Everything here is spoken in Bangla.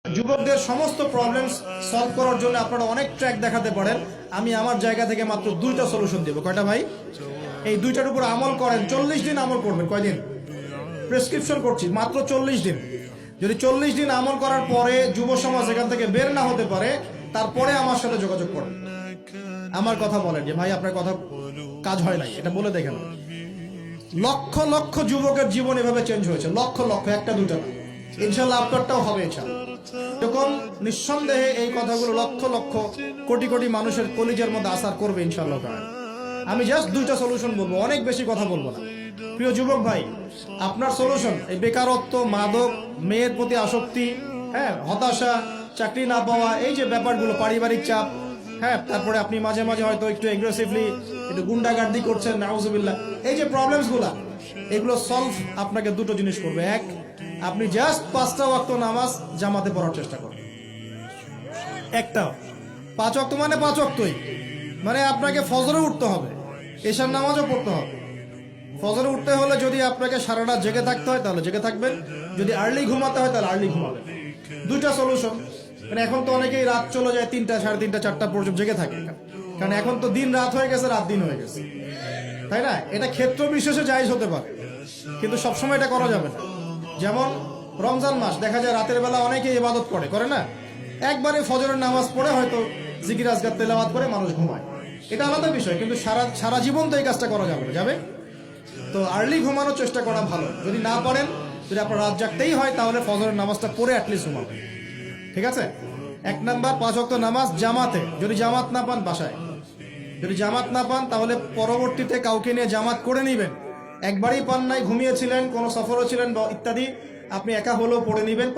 যুবকদের সমস্ত প্রবলেমস সলভ করার জন্য আপনারা অনেক ট্র্যাক দেখাতে পারেন। আমি আমার জায়গা থেকে মাত্র 2টা সলিউশন দেব। কয়টা ভাই? এই 2টার উপর আমল করেন। 40 দিন আমল করবেন। কয়দিন? প্রেসক্রিপশন করছি, মাত্র 40 দিন। যদি 40 দিন আমল করার পরে যুব সমাজ এখান থেকে বের না হতে পারে, তারপরে আমার সাথে যোগাযোগ করেন। আমার কথা বলেন যে ভাই আপনার কথা কাজ হয় নাই, এটা বলে দেখেন। লক্ষ লক্ষ যুবকের জীবন এভাবে চেঞ্জ হয়েছে, লক্ষ লক্ষ, একটা দুটা না। ইনশাল্লাহ আপনারটাও হবে। ইনশাল্লাহ যখন নিঃসন্দেহে এই কথাগুলো লক্ষ লক্ষ কোটি কোটি মানুষের কলিজার মধ্যে আসার করবে ইনশাল্লাহ। আমি জাস্ট 2টা সলিউশন বলবো, অনেক বেশি কথা বলবো না। প্রিয় যুবক ভাই, আপনার সলিউশন এই বেকারত্ব, মাদক, মেয়ের প্রতি আসক্তি, হ্যাঁ, হতাশা, চাকরি না পাওয়া, এই যে ব্যাপারগুলো, পারিবারিক চাপ, হ্যাঁ, তারপরে আপনি মাঝে মাঝে হয়তো একটু এগ্রেসিভলি একটু গুন্ডাগার্দি করছেন, নাউজুবিল্লাহ, এই যে প্রবলেমসগুলো, এগুলো সলভ আপনাকে 2টো জিনিস করবে। এক, আপনি জাস্ট 5টা ওয়াক্ত নামাজ জামাতে পড়ার চেষ্টা করুন। একটা 5 ওয়াক্ত মানে 5 ওয়াক্তই, মানে আপনাকে ফজরে উঠতে হবে, এশার নামাজও পড়তে হবে। ফজরে উঠতে হলে যদি আপনাকে সারা রাত জেগে থাকতে হয় তাহলে জেগে থাকবেন, যদি আর্লি ঘুমাতে হয় তাহলে আর্লি ঘুমাবেন। 2টা সলিউশন। মানে এখন তো অনেকেই রাত চলে যায় 3টা, 3:30, 4টা পর্যন্ত জেগে থাকে, কারণ এখন তো দিন রাত হয়ে গেছে, রাত দিন হয়ে গেছে, তাই না? এটা ক্ষেত্র বিশেষে জায়েজ হতে পারে, কিন্তু সবসময় এটা করা যাবে না। যেমন রমজান মাস, দেখা যায় রাতের বেলা অনেকে ইবাদত করে না, একবারে ফজরের নামাজ পড়ে হয়তো জিকির আজকার তেলাওয়াত করে মানুষ ঘুমায়, এটা আলাদা বিষয়, কিন্তু সারা জীবন তো এই কাজটা করা যাবে। তো আর্লি ঘুমানোর চেষ্টা করা ভালো। যদি না পারেন, যদি আপনার রাত জাগতেই হয়, তাহলে ফজরের নামাজটা পড়ে অ্যাটলিস্ট ঘুমাবেন। ঠিক আছে? 1 নাম্বার, 5 ওয়াক্ত নামাজ জামাতে। যদি জামাত না পান, বাসায়। যদি জামাত না পান, তাহলে পরবর্তীতে কাউকে নিয়ে জামাত করে নিবেন। একবারই পান নাই, ঘুমিয়েছিলেন, কোনো সফরও ছিলেন বা ইত্যাদি, আপনি একা হলেও পড়ে নিবেন।